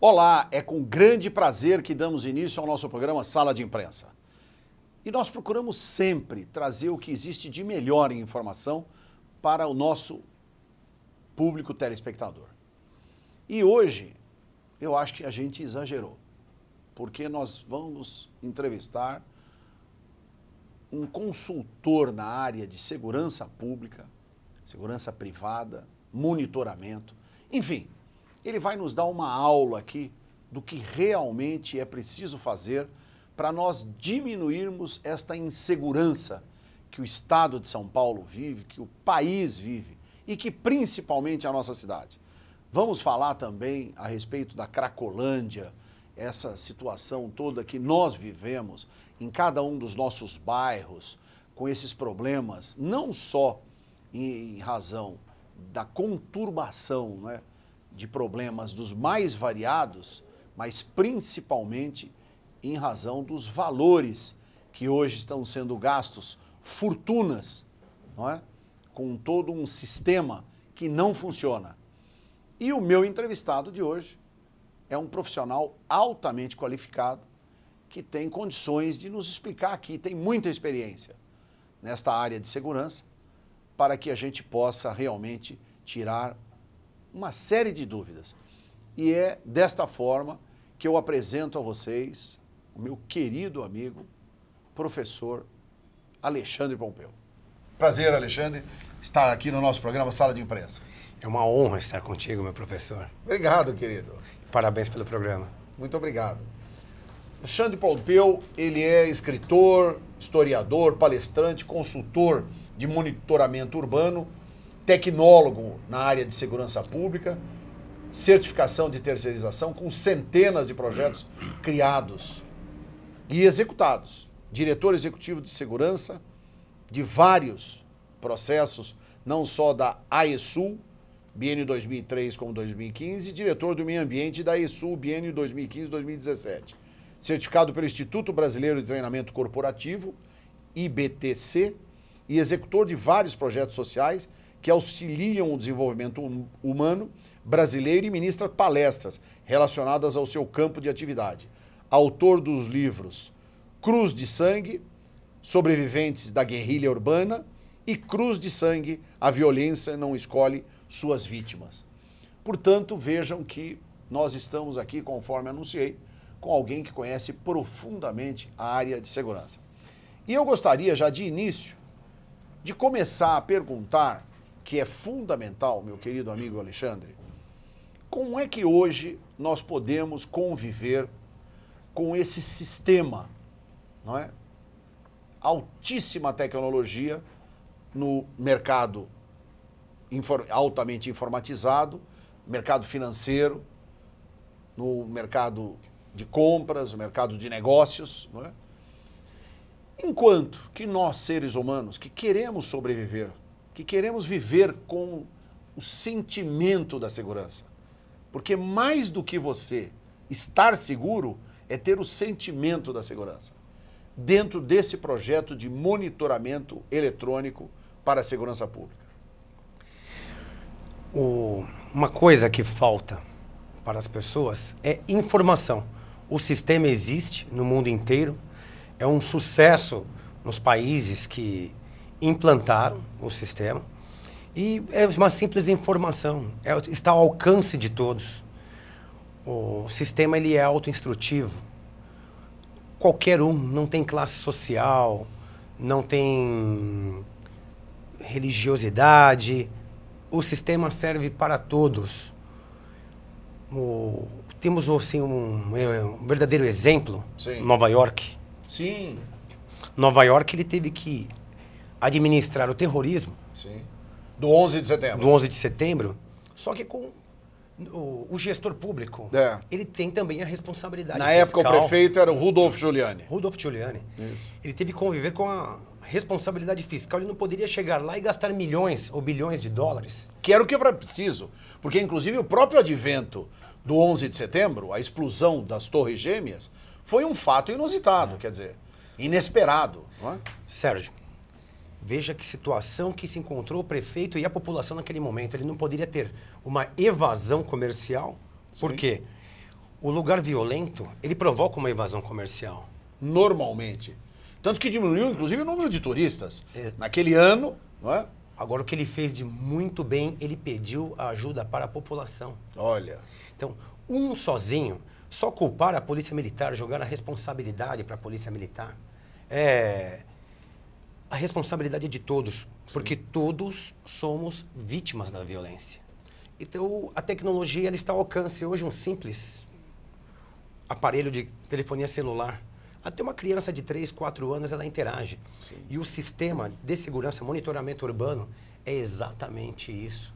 Olá, é com grande prazer que damos início ao nosso programa Sala de Imprensa. E nós procuramos sempre trazer o que existe de melhor em informação para o nosso público telespectador. E hoje, eu acho que a gente exagerou, porque nós vamos entrevistar um consultor na área de segurança pública, segurança privada, monitoramento, enfim, ele vai nos dar uma aula aqui do que realmente é preciso fazer para nós diminuirmos esta insegurança que o Estado de São Paulo vive, que o país vive e que principalmente a nossa cidade. Vamos falar também a respeito da Cracolândia, essa situação toda que nós vivemos em cada um dos nossos bairros, com esses problemas, não só em razão da conturbação, né, de problemas dos mais variados, mas principalmente em razão dos valores que hoje estão sendo gastos, fortunas, não é? Com todo um sistema que não funciona. E o meu entrevistado de hoje é um profissional altamente qualificado, que tem condições de nos explicar aqui, tem muita experiência nesta área de segurança, para que a gente possa realmente tirar uma série de dúvidas. E é desta forma que eu apresento a vocês o meu querido amigo, professor Alexandre Pompeu. Prazer, Alexandre, estar aqui no nosso programa Sala de Imprensa. É uma honra estar contigo, meu professor. Obrigado, querido. Parabéns pelo programa. Muito obrigado. Alexandre Pompeu, ele é escritor, historiador, palestrante, consultor de monitoramento urbano, tecnólogo na área de segurança pública, certificação de terceirização com centenas de projetos criados e executados. Diretor executivo de segurança de vários processos, não só da AESUL, biênio 2003 como 2015, e diretor do meio ambiente da AESUL, biênio 2015-2017. Certificado pelo Instituto Brasileiro de Treinamento Corporativo, IBTC, e executor de vários projetos sociais que auxiliam o desenvolvimento humano brasileiro e ministra palestras relacionadas ao seu campo de atividade. Autor dos livros Cruz de Sangue, Sobreviventes da Guerrilha Urbana e Cruz de Sangue, A Violência Não Escolhe Suas Vítimas. Portanto, vejam que nós estamos aqui, conforme anunciei, com alguém que conhece profundamente a área de segurança. E eu gostaria já de início de começar a perguntar, que é fundamental, meu querido amigo Alexandre, como é que hoje nós podemos conviver com esse sistema, não é? Altíssima tecnologia no mercado altamente informatizado, mercado financeiro, no mercado de compras, no mercado de negócios, não é? Enquanto que nós, seres humanos, que queremos sobreviver, que queremos viver com o sentimento da segurança, porque mais do que você estar seguro é ter o sentimento da segurança, dentro desse projeto de monitoramento eletrônico para a segurança pública. Uma coisa que falta para as pessoas é informação. O sistema existe no mundo inteiro, é um sucesso nos países que implantaram o sistema e é uma simples informação, está ao alcance de todos. O sistema ele é autoinstrutivo. Qualquer um, não tem classe social, não tem religiosidade, o sistema serve para todos. Temos assim, um verdadeiro exemplo, Sim. Nova York. Sim. Nova York ele teve que administrar o terrorismo. Sim. Do 11 de setembro. Do 11 de setembro, só que com o gestor público, ele tem também a responsabilidade Na fiscal. época o prefeito era o Rudolph Giuliani. Rudolph Giuliani. Isso. Ele teve que conviver com a responsabilidade fiscal. Ele não poderia chegar lá e gastar milhões ou bilhões de dólares. Que era o que era preciso. Porque, inclusive, o próprio advento do 11 de setembro, a explosão das Torres Gêmeas, foi um fato inusitado, quer dizer, inesperado. Não é? Sérgio, veja que situação que se encontrou o prefeito e a população naquele momento. Ele não poderia ter uma evasão comercial. Por quê? O lugar violento, ele provoca uma evasão comercial. Normalmente. Tanto que diminuiu, inclusive, o número de turistas. Naquele ano, não é? Agora, o que ele fez de muito bem, ele pediu ajuda para a população. Olha. Então, um sozinho, só culpar a polícia militar, jogar a responsabilidade para a polícia militar, a responsabilidade é de todos, porque todos somos vítimas da violência. Então, a tecnologia ela está ao alcance. Hoje, um simples aparelho de telefonia celular, até uma criança de 3, 4 anos, ela interage. Sim. E o sistema de segurança, monitoramento urbano, é exatamente isso.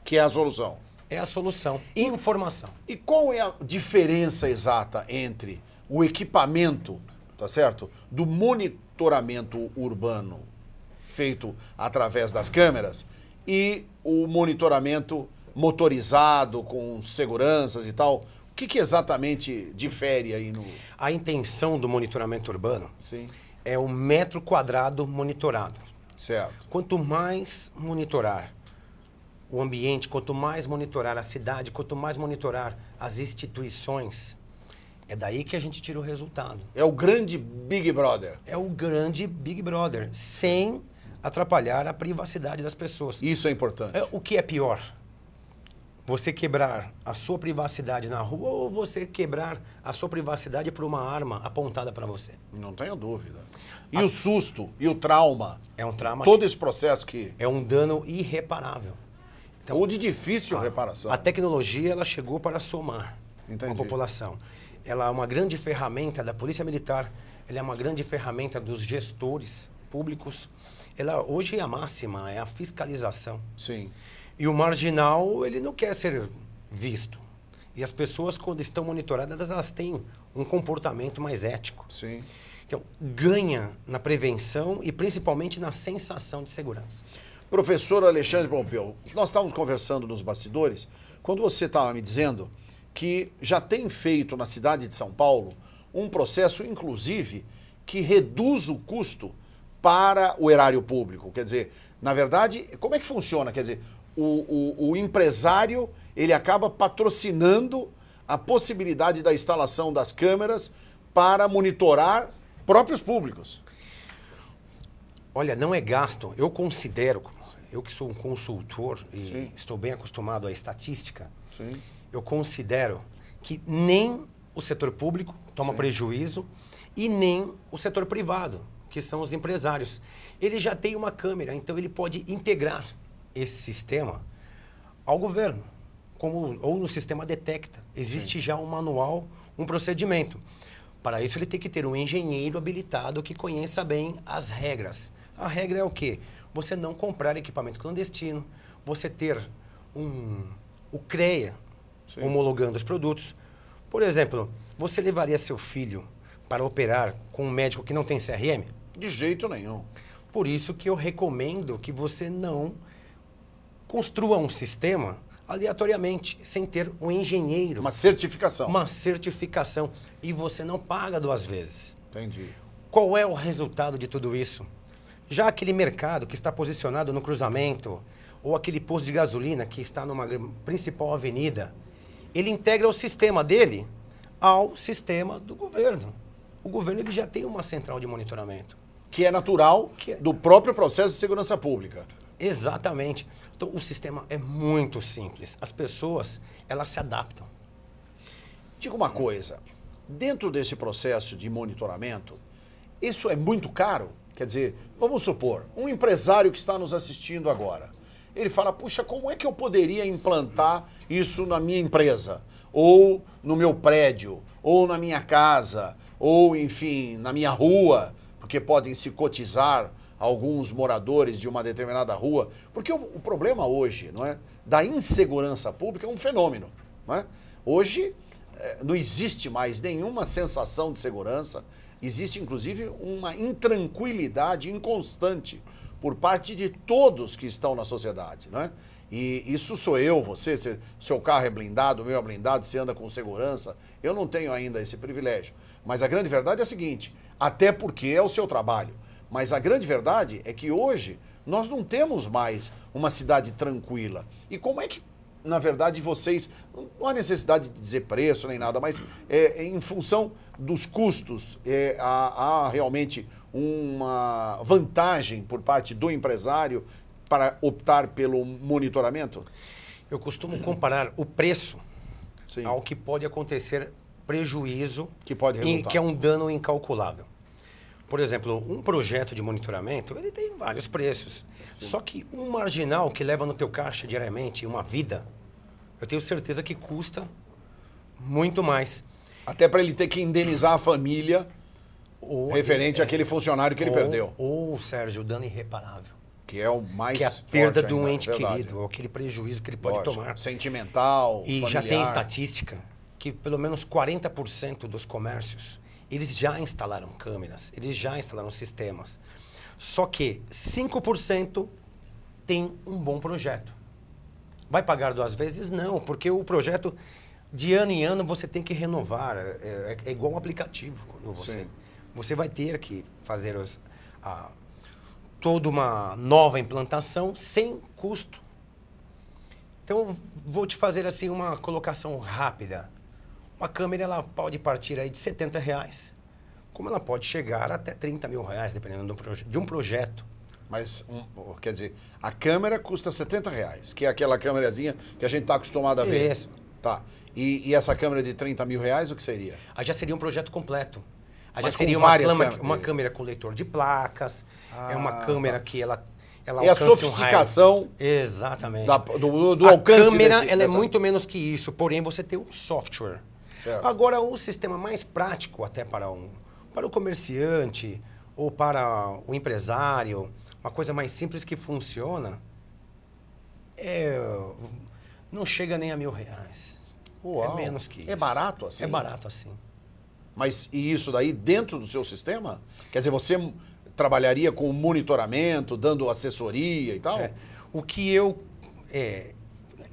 Que é a solução. É a solução. Informação. E qual é a diferença exata entre o equipamento, tá certo, do monitoramento urbano feito através das câmeras e o monitoramento motorizado com seguranças e tal? O que exatamente difere aí no... A intenção do monitoramento urbano Sim. é o metro quadrado monitorado. Certo. Quanto mais monitorar o ambiente, quanto mais monitorar a cidade, quanto mais monitorar as instituições, é daí que a gente tira o resultado. É o grande Big Brother. É o grande Big Brother, sem atrapalhar a privacidade das pessoas. Isso é importante. O que é pior? Você quebrar a sua privacidade na rua ou você quebrar a sua privacidade por uma arma apontada para você? Não tenho dúvida. E o susto, e o trauma. É um trauma. Todo esse processo que... É um dano irreparável. Então, ou de difícil reparação. A tecnologia ela chegou para somar Entendi. com a população. Ela é uma grande ferramenta da Polícia Militar, ela é uma grande ferramenta dos gestores públicos. Ela hoje é a máxima, é a fiscalização. Sim. E o marginal, ele não quer ser visto. E as pessoas, quando estão monitoradas, elas têm um comportamento mais ético. Sim. Então, ganha na prevenção e principalmente na sensação de segurança. Professor Alexandre Pompeu, nós estávamos conversando nos bastidores, quando você estava me dizendo que já tem feito na cidade de São Paulo um processo, inclusive, que reduz o custo para o erário público. Quer dizer, na verdade, como é que funciona? Quer dizer, o empresário, ele acaba patrocinando a possibilidade da instalação das câmeras para monitorar próprios públicos. Olha, não é gasto. Eu considero, eu que sou um consultor e Sim. estou bem acostumado à estatística, Sim. eu considero que nem o setor público toma Sim. prejuízo e nem o setor privado, que são os empresários. Ele já tem uma câmera, então ele pode integrar esse sistema ao governo, ou no sistema Detecta. Existe Sim. já um manual, um procedimento. Para isso ele tem que ter um engenheiro habilitado que conheça bem as regras. A regra é o quê? Você não comprar equipamento clandestino, você ter o CREA Sim. homologando os produtos. Por exemplo, você levaria seu filho para operar com um médico que não tem CRM? De jeito nenhum. Por isso que eu recomendo que você não construa um sistema aleatoriamente, sem ter um engenheiro. Uma certificação. Uma certificação. E você não paga 2 vezes. Entendi. Qual é o resultado de tudo isso? Já aquele mercado que está posicionado no cruzamento, ou aquele posto de gasolina que está numa principal avenida, ele integra o sistema dele ao sistema do governo. O governo ele já tem uma central de monitoramento. Que é natural do próprio processo de segurança pública. Exatamente. Então, o sistema é muito simples. As pessoas, elas se adaptam. Diga uma coisa, dentro desse processo de monitoramento, isso é muito caro? Quer dizer, vamos supor, um empresário que está nos assistindo agora, ele fala, puxa, como é que eu poderia implantar isso na minha empresa? Ou no meu prédio, ou na minha casa, ou, enfim, na minha rua, porque podem se cotizar alguns moradores de uma determinada rua. Porque o problema hoje, não é, da insegurança pública é um fenômeno. Não é? Hoje não existe mais nenhuma sensação de segurança, existe inclusive uma intranquilidade inconstante por parte de todos que estão na sociedade. Não é? E isso sou eu, você, seu carro é blindado, o meu é blindado, você anda com segurança. Eu não tenho ainda esse privilégio. Mas a grande verdade é a seguinte, até porque é o seu trabalho. Mas a grande verdade é que hoje nós não temos mais uma cidade tranquila. E como é que na verdade, vocês... Não há necessidade de dizer preço nem nada, mas em função dos custos, há realmente uma vantagem por parte do empresário para optar pelo monitoramento? Eu costumo comparar o preço Sim. ao que pode acontecer prejuízo, Que pode resultar. que é um dano incalculável. Por exemplo, um projeto de monitoramento, ele tem vários preços. Sim. Só que um marginal que leva no teu caixa diariamente uma vida, eu tenho certeza que custa muito mais. Até para ele ter que indenizar a família referente àquele funcionário que ele perdeu. Ou, Sérgio, o dano irreparável. Que é o mais que é a perda forte do ainda, ente querido, ou aquele prejuízo que ele pode tomar. Sentimental, E familiar. já tem estatística que pelo menos 40% dos comércios, eles já instalaram câmeras, eles já instalaram sistemas. Só que 5% tem um bom projeto. Vai pagar 2 vezes? Não, porque o projeto, de ano em ano, você tem que renovar. É igual um aplicativo. Quando você vai ter que fazer toda uma nova implantação sem custo. Então, vou te fazer assim uma colocação rápida. Uma câmera ela pode partir aí de R$70, como ela pode chegar até R$30.000, dependendo de um projeto. Mas, quer dizer, a câmera custa R$70, que é aquela câmerazinha que a gente está acostumado a ver. Isso. Tá. E essa câmera de R$30.000, o que seria? Aí já seria um projeto completo. Aí já Mas seria com várias uma câmera com leitor de placas, é uma câmera que ela é a alcança sofisticação Exatamente. do a alcance câmera ela é muito menos que isso, porém você tem um software. Certo. Agora, o sistema mais prático até para o comerciante ou para o empresário, uma coisa mais simples que funciona, não chega nem a R$1.000. Uau. É menos que isso. É barato assim? É barato assim. Mas e isso daí dentro do seu sistema? Quer dizer, você trabalharia com monitoramento, dando assessoria e tal? O que eu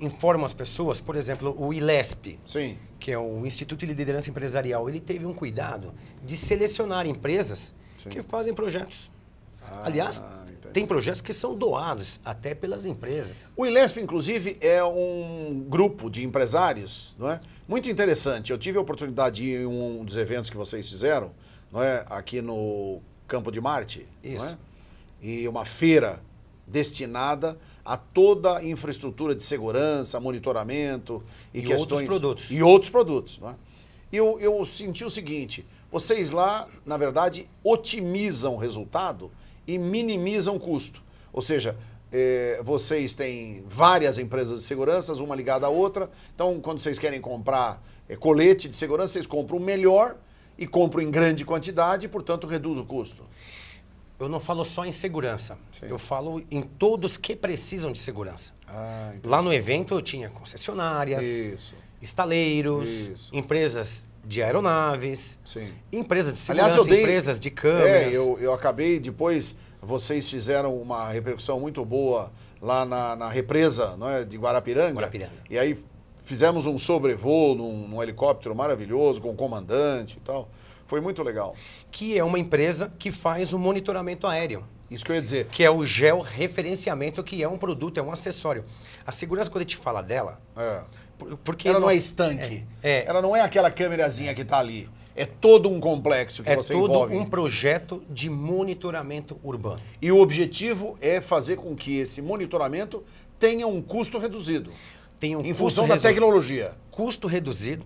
informo as pessoas, por exemplo, o ILESP, Sim. que é o Instituto de Liderança Empresarial, ele teve um cuidado de selecionar empresas que fazem projetos. Aliás, tem projetos que são doados até pelas empresas. O ILESP, inclusive, é um grupo de empresários, não é? Muito interessante. Eu tive a oportunidade de ir em um dos eventos que vocês fizeram, não é? Aqui no Campo de Marte. Isso. Não é? E uma feira destinada a toda a infraestrutura de segurança, monitoramento e questões... outros produtos. E outros produtos. Não é? E eu senti o seguinte, vocês lá, na verdade, otimizam o resultado e minimizam o custo. Ou seja, vocês têm várias empresas de segurança, uma ligada à outra. Então, quando vocês querem comprar colete de segurança, vocês compram o melhor e compram em grande quantidade e, portanto, reduz o custo. Eu não falo só em segurança. Sim. Eu falo em todos que precisam de segurança. Entendi. Lá no evento eu tinha concessionárias, estaleiros, empresas de aeronaves, empresas de segurança, Aliás, empresas de câmeras. Eu acabei depois, vocês fizeram uma repercussão muito boa lá na represa, não é, de Guarapiranga. E aí fizemos um sobrevoo num helicóptero maravilhoso com o comandante e tal. Foi muito legal. Que é uma empresa que faz o monitoramento aéreo. Isso que eu ia dizer. Que é o georreferenciamento, que é um produto, é um acessório. A segurança, quando a gente fala dela... Porque ela não é estanque. Ela não é aquela câmerazinha que está ali. É todo um complexo que você envolve. É todo um projeto de monitoramento urbano. E o objetivo é fazer com que esse monitoramento tenha um custo reduzido. Em função da tecnologia. Custo reduzido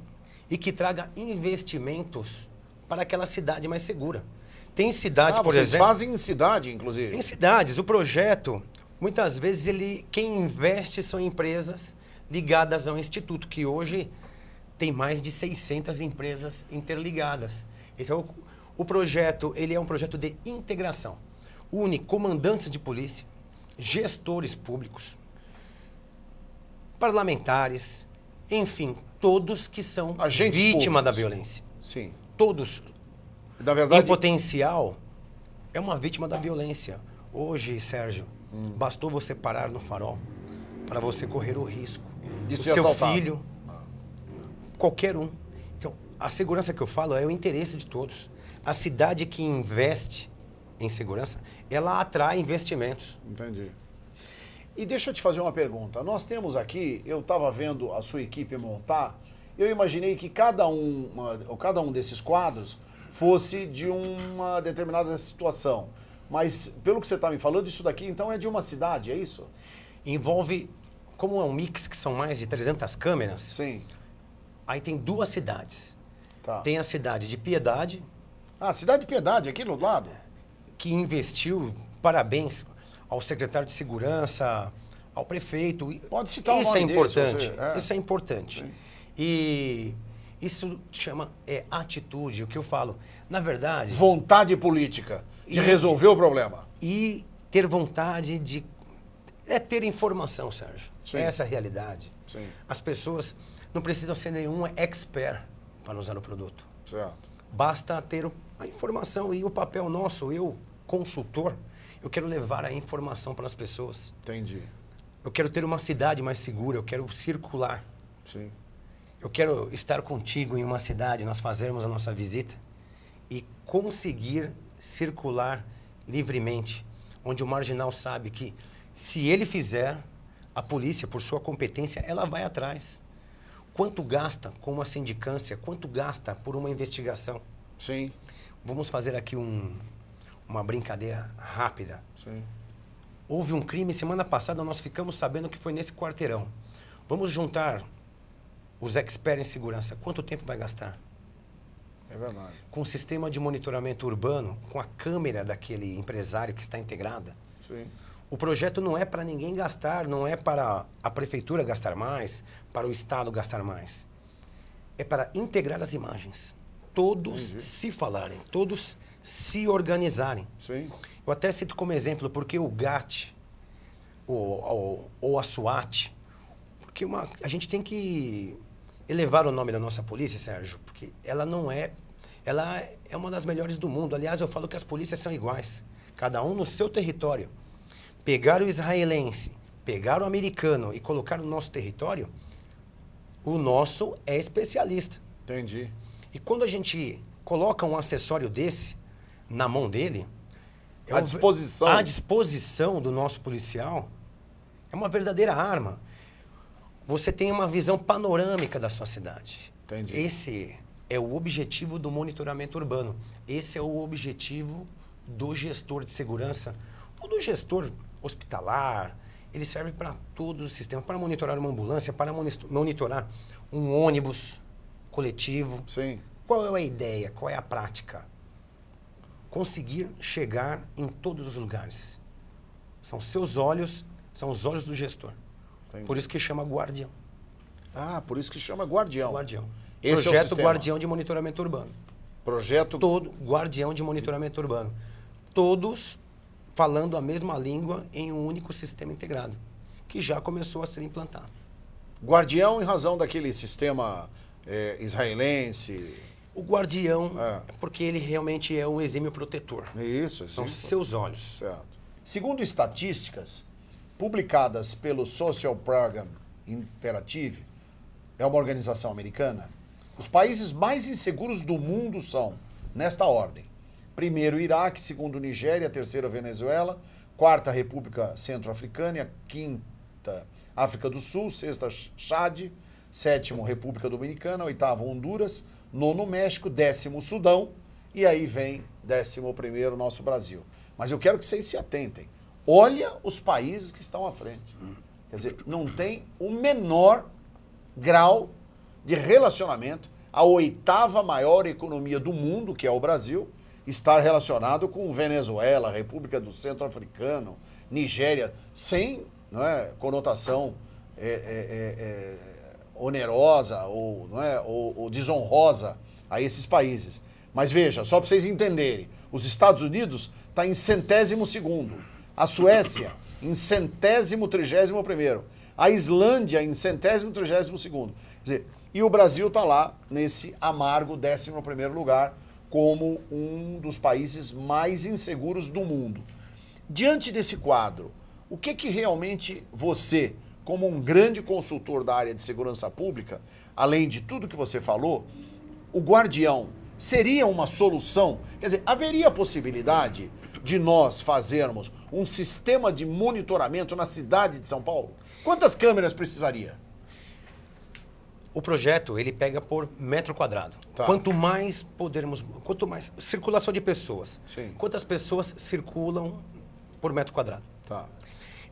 e que traga investimentos para aquela cidade mais segura. Tem cidades, por exemplo... Vocês fazem em cidade, inclusive? Em cidades. O projeto, muitas vezes, quem investe são empresas ligadas ao Instituto, que hoje tem mais de 600 empresas interligadas. Então, o projeto, ele é um projeto de integração. Une comandantes de polícia, gestores públicos, parlamentares, enfim, todos que são vítimas da violência. Sim. Todos, na verdade, em potencial, é uma vítima da violência. Hoje, Sérgio, bastou você parar no farol para você correr o risco. De ser seu assaltado. Filho, qualquer um. Então, a segurança que eu falo é o interesse de todos. A cidade que investe em segurança, ela atrai investimentos. Entendi. E deixa eu te fazer uma pergunta. Nós temos aqui, eu estava vendo a sua equipe montar, eu imaginei que cada um desses quadros fosse de uma determinada situação. Mas, pelo que você está me falando, isso daqui então é de uma cidade, é isso? Envolve, como é um mix que são mais de 300 câmeras, Sim. aí tem 2 cidades. Tá. Tem a cidade de Piedade, Ah, Cidade de Piedade, aqui do lado? que investiu, parabéns ao secretário de Segurança, ao prefeito. Pode citar o Isso nome é dele, importante. se você- Isso é importante. Sim. E isso chama atitude, o que eu falo. Na verdade, Vontade política de E- resolver o problema. e ter vontade de ter informação, Sérgio. Sim. É essa a realidade. Sim. As pessoas não precisam ser nenhum expert para usar o produto. Certo. Basta ter a informação e o papel nosso, eu, consultor, eu quero levar a informação para as pessoas. Entendi. Eu quero ter uma cidade mais segura, eu quero circular. Sim. Eu quero estar contigo em uma cidade, nós fazermos a nossa visita e conseguir circular livremente, onde o marginal sabe que se ele fizer, a polícia, por sua competência, ela vai atrás. Quanto gasta com uma sindicância? Quanto gasta por uma investigação? Sim. Vamos fazer aqui uma brincadeira rápida. Sim. Houve um crime, semana passada nós ficamos sabendo que foi nesse quarteirão. Vamos juntar os experts em segurança. Quanto tempo vai gastar? É verdade. Com o sistema de monitoramento urbano, com a câmera daquele empresário que está integrada. Sim. O projeto não é para ninguém gastar, não é para a prefeitura gastar mais, para o Estado gastar mais. É para integrar as imagens. Todos Entendi. se falarem, todos se organizarem. Sim. Eu até cito como exemplo, porque o GAT, ou a SWAT, porque a gente tem que elevar o nome da nossa polícia, Sérgio, porque ela é uma das melhores do mundo. Aliás, eu falo que as polícias são iguais, cada um no seu território. Pegar o israelense, pegar o americano e colocar no nosso território, o nosso é especialista. Entendi. E quando a gente coloca um acessório desse na mão dele, À disposição. à disposição do nosso policial, é uma verdadeira arma. Você tem uma visão panorâmica da sua cidade. Entendi. Esse é o objetivo do monitoramento urbano. Esse é o objetivo do gestor de segurança ou do gestor hospitalar. Ele serve para todos os sistemas, para monitorar uma ambulância, para monitorar um ônibus coletivo. Sim. Qual é a ideia? Qual é a prática? Conseguir chegar em todos os lugares. São seus olhos, são os olhos do gestor. Entendi. Por isso que chama guardião. Ah, por isso que chama Guardião. Guardião. Esse é o Projeto sistema. Guardião de Monitoramento Urbano. Projeto. Todo Guardião de Monitoramento Urbano. Todos falando a mesma língua em um único sistema integrado, que já começou a ser implantado. Guardião em razão daquele sistema israelense. O guardião, É. porque ele realmente é um exímio protetor. Isso. São sim. seus olhos. Certo. Segundo estatísticas publicadas pelo Social Program Imperative, é uma organização americana, os países mais inseguros do mundo são, nesta ordem: primeiro, Iraque; segundo, Nigéria; terceiro, Venezuela; quarta, República Centro-Africana; quinta, África do Sul; sexta, Chad; sétimo, República Dominicana; oitavo, Honduras; nono, México; décimo, Sudão, e aí vem 11º, nosso Brasil. Mas eu quero que vocês se atentem. Olha os países que estão à frente. Quer dizer, não tem o menor grau de relacionamento. A 8ª maior economia do mundo, que é o Brasil, estar relacionado com Venezuela, República do Centro-Africano, Nigéria, sem, não é, conotação onerosa ou, não é, ou desonrosa a esses países. Mas veja, só para vocês entenderem, os Estados Unidos está em 102º, a Suécia em 131º, a Islândia em 132º. Quer dizer, e o Brasil está lá nesse amargo 11º lugar como um dos países mais inseguros do mundo. Diante desse quadro, o que realmente você, como um grande consultor da área de segurança pública, além de tudo que você falou, o Guardião seria uma solução? Quer dizer, haveria possibilidade de nós fazermos um sistema de monitoramento na cidade de São Paulo? Quantas câmeras precisaria? O projeto, ele pega por metro quadrado. Tá. Quanto mais circulação de pessoas. Sim. Quantas pessoas circulam por metro quadrado. Tá.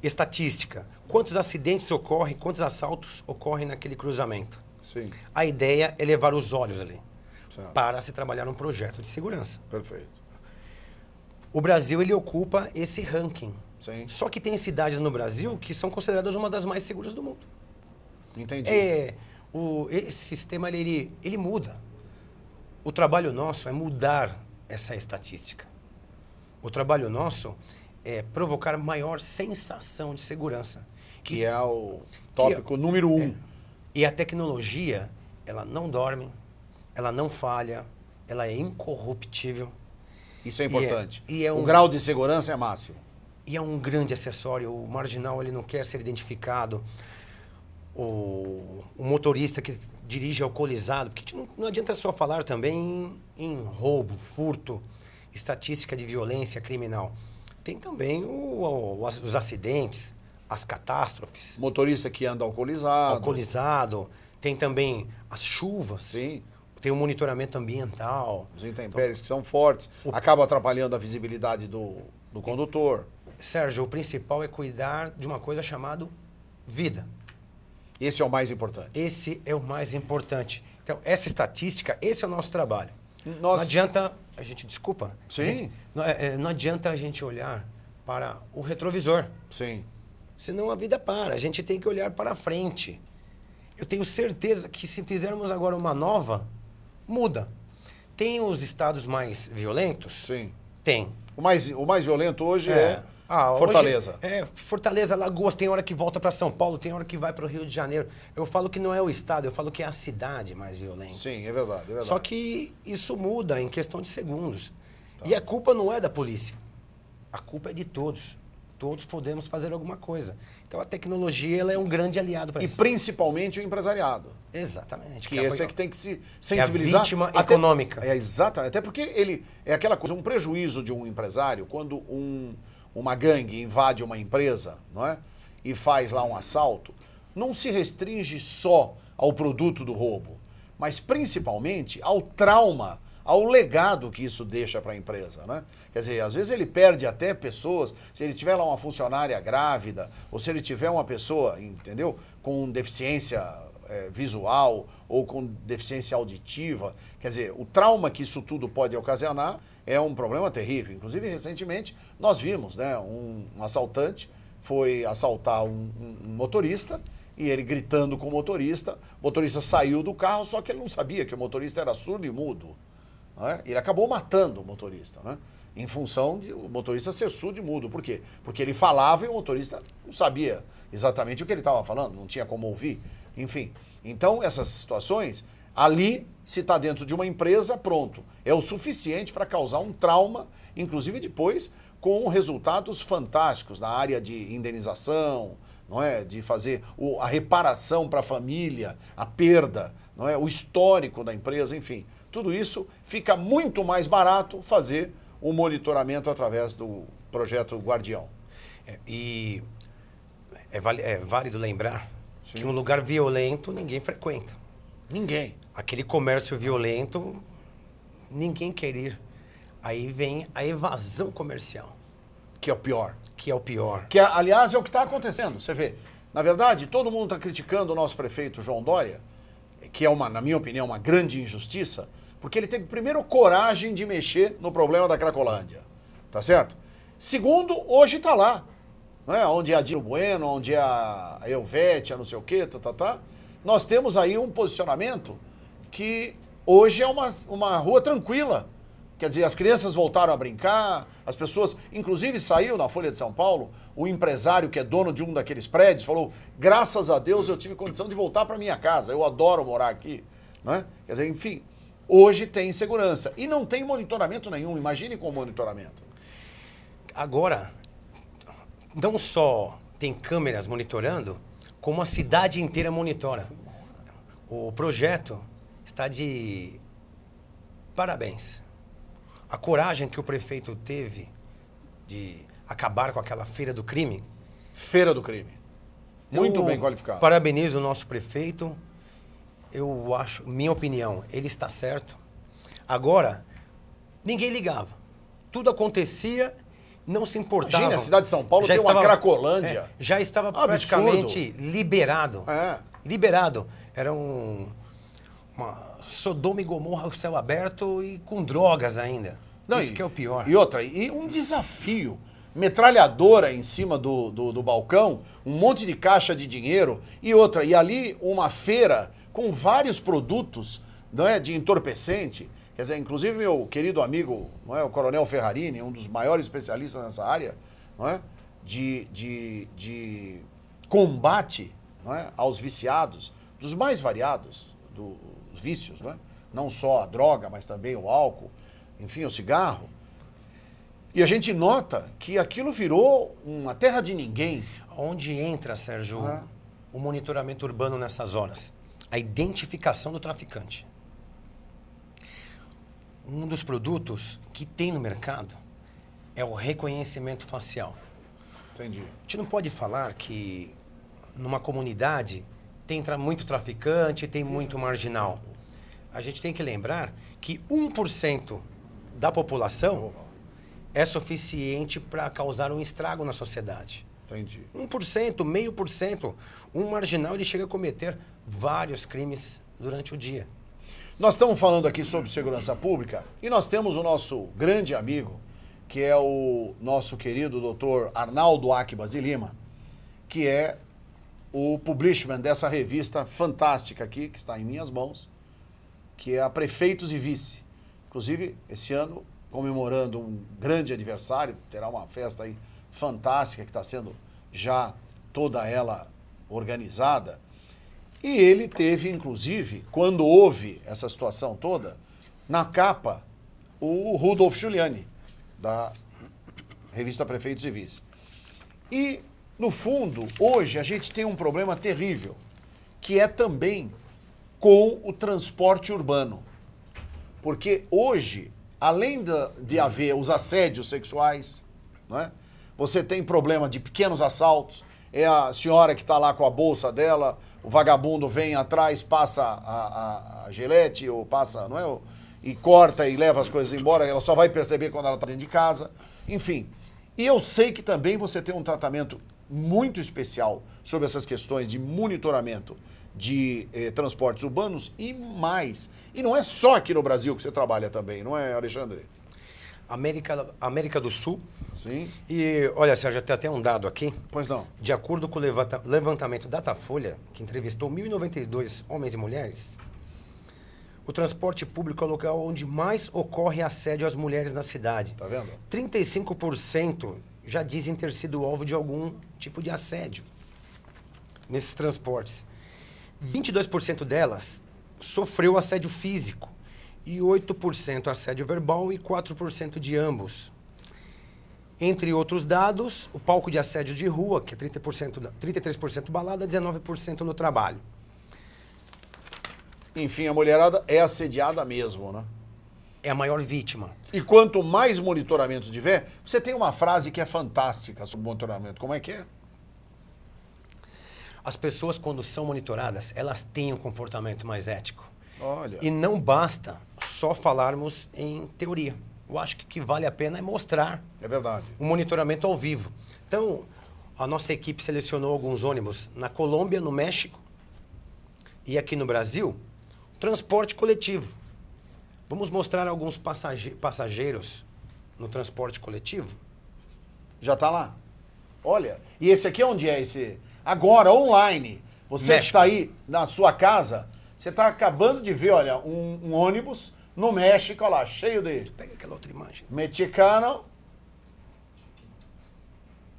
Estatística. Quantos acidentes ocorrem, quantos assaltos ocorrem naquele cruzamento. Sim. A ideia é levar os olhos ali Certo. para se trabalhar um projeto de segurança. Perfeito. O Brasil, ele ocupa esse ranking. Sim. Só que tem cidades no Brasil que são consideradas uma das mais seguras do mundo. Entendi. Esse sistema, ele muda. O trabalho nosso é mudar essa estatística. O trabalho nosso é provocar maior sensação de segurança. Que é o tópico número 1. E a tecnologia, ela não dorme, ela não falha, ela é incorruptível. Isso é importante. O grau de segurança é máximo. E é um grande acessório. O marginal, ele não quer ser identificado. O motorista que dirige alcoolizado, porque não adianta só falar também em roubo, furto, estatística de violência criminal. Tem também os acidentes, as catástrofes. Motorista que anda alcoolizado. Alcoolizado. Tem também as chuvas. Sim. Tem o monitoramento ambiental. Os intempéries que são fortes. Acabam atrapalhando a visibilidade do condutor. Sérgio, o principal é cuidar de uma coisa chamada vida. Esse é o mais importante. Esse é o mais importante. Então, essa estatística, esse é o nosso trabalho. Não adianta a gente, desculpa. Sim. Não adianta a gente olhar para o retrovisor. Sim. Senão a vida para. A gente tem que olhar para frente. Eu tenho certeza que se fizermos agora uma nova, muda. Tem os estados mais violentos? Sim. Tem. O mais violento hoje é Fortaleza. Hoje, Fortaleza, Alagoas, tem hora que volta para São Paulo, tem hora que vai para o Rio de Janeiro. Eu falo que não é o estado, eu falo que é a cidade mais violenta. Sim, é verdade, é verdade. Só que isso muda em questão de segundos. Tá. E a culpa não é da polícia. A culpa é de todos. Todos podemos fazer alguma coisa. Então a tecnologia, ela é um grande aliado para isso. E principalmente o empresariado. Exatamente. Que esse é que tem que se sensibilizar. É a vítima econômica. Exatamente. Até porque ele é aquela coisa, um prejuízo de um empresário quando uma gangue invade uma empresa, não é? E faz lá um assalto, não se restringe só ao produto do roubo, mas principalmente ao trauma, ao legado que isso deixa para a empresa, né? Quer dizer, às vezes ele perde até pessoas, se ele tiver lá uma funcionária grávida, ou se ele tiver uma pessoa, entendeu, com deficiência visual ou com deficiência auditiva, quer dizer, o trauma que isso tudo pode ocasionar é um problema terrível. Inclusive, recentemente, nós vimos, né, um assaltante foi assaltar um motorista e ele gritando com o motorista saiu do carro, só que ele não sabia que o motorista era surdo e mudo. Né? Ele acabou matando o motorista, né? Em função de o motorista ser surdo e mudo. Por quê? Porque ele falava e o motorista não sabia exatamente o que ele estava falando, não tinha como ouvir. Enfim, então essas situações, ali, se está dentro de uma empresa, pronto. É o suficiente para causar um trauma, inclusive depois com resultados fantásticos na área de indenização, não é? De fazer a reparação para a família, a perda, não é? O histórico da empresa, enfim. Tudo isso fica muito mais barato fazer o monitoramento através do projeto Guardião. E é válido lembrar Sim. que um lugar violento ninguém frequenta. Ninguém. Aquele comércio violento, ninguém quer ir. Aí vem a evasão comercial. Que é o pior. Que é o pior. Que, aliás, é o que está acontecendo. Você vê, na verdade, todo mundo está criticando o nosso prefeito João Dória, que é, na minha opinião, uma grande injustiça, porque ele teve, primeiro, coragem de mexer no problema da Cracolândia. Tá certo? Segundo, hoje está lá. Não é? Onde é a Dino Bueno, onde é a Elvete, a não sei o quê, Nós temos aí um posicionamento que hoje é uma rua tranquila. Quer dizer, as crianças voltaram a brincar, as pessoas... Inclusive, saiu na Folha de São Paulo, o empresário que é dono de um daqueles prédios falou, graças a Deus eu tive condição de voltar para minha casa, eu adoro morar aqui. Né? Quer dizer, enfim, hoje tem segurança. E não tem monitoramento nenhum, imagine com o monitoramento. Agora, não só tem câmeras monitorando, como a cidade inteira monitora. O projeto está de parabéns. A coragem que o prefeito teve de acabar com aquela feira do crime. Feira do crime. Muito bem qualificado. Parabenizo o nosso prefeito. Eu acho, minha opinião, ele está certo. Agora, ninguém ligava. Tudo acontecia, não se importava. Imagina, a cidade de São Paulo tem uma Cracolândia. Já estava Absurdo. praticamente liberado. É. Liberado. Era uma Sodoma e Gomorra ao céu aberto e com drogas ainda. Não, Isso que é o pior. E outra, e um desafio. Metralhadora em cima do balcão, um monte de caixa de dinheiro e outra. E ali uma feira com vários produtos, não é, de entorpecente. Quer dizer, inclusive meu querido amigo, não é, o Coronel Ferrarini, um dos maiores especialistas nessa área, não é, de combate, não é, aos viciados, dos mais variados dos vícios, não é? Não só a droga, mas também o álcool, enfim, o cigarro. E a gente nota que aquilo virou uma terra de ninguém. Onde entra, Sérgio, o monitoramento urbano nessas horas? A identificação do traficante. Um dos produtos que tem no mercado é o reconhecimento facial. Entendi. A gente não pode falar que numa comunidade entra muito traficante, tem muito marginal. A gente tem que lembrar que 1% da população é suficiente para causar um estrago na sociedade. Entendi. 1%, 0,5%. Um marginal ele chega a cometer vários crimes durante o dia. Nós estamos falando aqui sobre segurança pública e nós temos o nosso grande amigo, que é o nosso querido doutor Arnaldo Akbas de Lima, que é o publishman dessa revista fantástica aqui, que está em minhas mãos, que é a Prefeitos e Vice. Inclusive, esse ano, comemorando um grande aniversário, terá uma festa aí fantástica que está sendo já toda ela organizada. E ele teve, inclusive, quando houve essa situação toda, na capa, o Rudolf Giuliani, da revista Prefeitos e Vice. E, no fundo, hoje a gente tem um problema terrível, que é também com o transporte urbano. Porque hoje, além de haver os assédios sexuais, não é? Você tem problema de pequenos assaltos, é a senhora que está lá com a bolsa dela, o vagabundo vem atrás, passa a gilete, ou passa, não é? E corta e leva as coisas embora, ela só vai perceber quando ela está dentro de casa. Enfim, e eu sei que também você tem um tratamento muito especial sobre essas questões de monitoramento de transportes urbanos e mais. E não é só aqui no Brasil que você trabalha também, não é, Alexandre? América do Sul. Sim. E, olha, Sérgio, tem até um dado aqui. Pois não. De acordo com o levantamento Datafolha, que entrevistou 1.092 homens e mulheres, o transporte público é o local onde mais ocorre assédio às mulheres na cidade. Tá vendo? 35% já dizem ter sido alvo de algum tipo de assédio nesses transportes. 22% delas sofreu assédio físico e 8% assédio verbal e 4% de ambos. Entre outros dados, o palco de assédio de rua, que é 33% balada, 19% no trabalho. Enfim, a mulherada é assediada mesmo, né? É a maior vítima. E quanto mais monitoramento tiver, você tem uma frase que é fantástica sobre monitoramento. Como é que é? As pessoas, quando são monitoradas, elas têm um comportamento mais ético. Olha. E não basta só falarmos em teoria. Eu acho que o que vale a pena é mostrar. É verdade. O monitoramento ao vivo. Então, a nossa equipe selecionou alguns ônibus na Colômbia, no México e aqui no Brasil, transporte coletivo. Vamos mostrar alguns passageiros no transporte coletivo? Já está lá. Olha, e esse aqui onde é esse? Agora, online. Você que está aí na sua casa, você está acabando de ver, olha, um ônibus no México, olha lá, cheio de... Pega aquela outra imagem. Mexicano.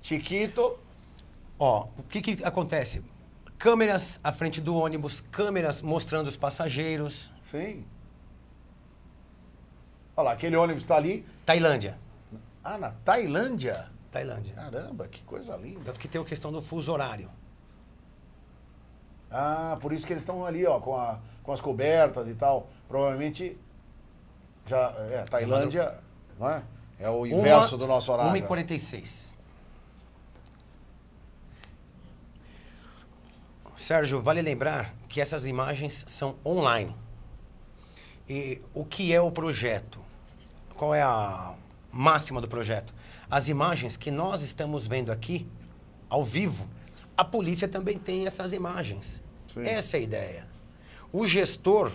Chiquito. Ó, o que acontece? Câmeras à frente do ônibus, câmeras mostrando os passageiros. Sim. Olha lá, aquele ônibus está ali. Tailândia. Ah, na Tailândia? Tailândia. Caramba, que coisa linda. Tanto que tem a questão do fuso horário. Ah, por isso que eles estão ali, ó, com as cobertas e tal. Provavelmente, já, Tailândia, não é? É o inverso do nosso horário. 1h46. Sérgio, vale lembrar que essas imagens são online. E o que é o projeto? Qual é a máxima do projeto? As imagens que nós estamos vendo aqui, ao vivo, a polícia também tem essas imagens. Sim. Essa é a ideia. O gestor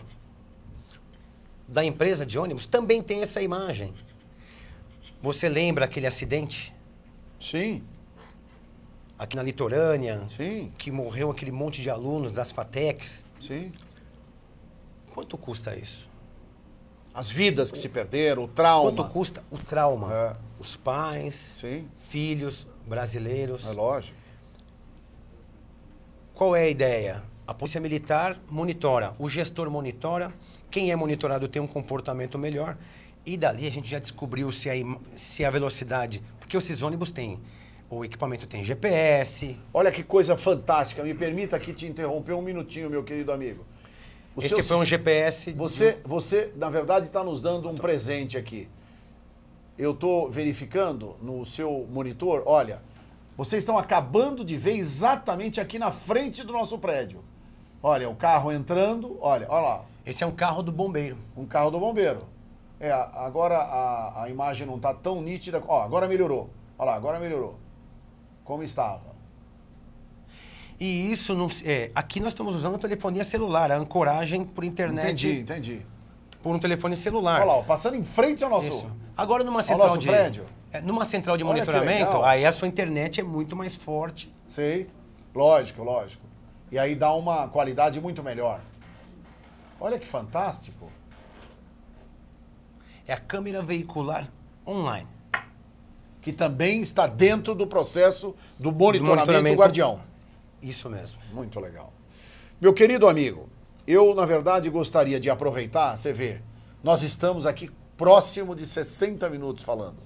da empresa de ônibus também tem essa imagem. Você lembra aquele acidente? Sim. Aqui na litorânea? Sim. Que morreu aquele monte de alunos das FATECs? Sim. Quanto custa isso? As vidas que se perderam, o trauma. Quanto custa o trauma? É. Os pais, Sim. filhos brasileiros. É lógico. Qual é a ideia? A Polícia Militar monitora, o gestor monitora, quem é monitorado tem um comportamento melhor e dali a gente já descobriu se a velocidade... Porque esses ônibus têm... O equipamento tem GPS. Olha que coisa fantástica. Me permita aqui te interromper um minutinho, meu querido amigo. Esse foi um GPS... Você, na verdade, está nos dando um presente aqui. Eu estou verificando no seu monitor, olha, vocês estão acabando de ver exatamente aqui na frente do nosso prédio. Olha, o carro entrando, olha lá. Esse é um carro do bombeiro. Um carro do bombeiro. É, agora a imagem não está tão nítida. Ó, agora melhorou. Olha lá, agora melhorou. Como estava. E isso não... aqui nós estamos usando telefonia celular, a ancoragem por internet. Entendi. Por um telefone celular. Olha lá, passando em frente ao nosso... Isso. Agora numa central de... prédio. Numa central de monitoramento, aí a sua internet é muito mais forte. Sei. Lógico. E aí dá uma qualidade muito melhor. Olha que fantástico. É a câmera veicular online. Que também está dentro do processo do monitoramento do Guardião. Isso mesmo. Muito legal. Meu querido amigo, eu, na verdade, gostaria de aproveitar, você vê, nós estamos aqui próximo de 60 minutos falando.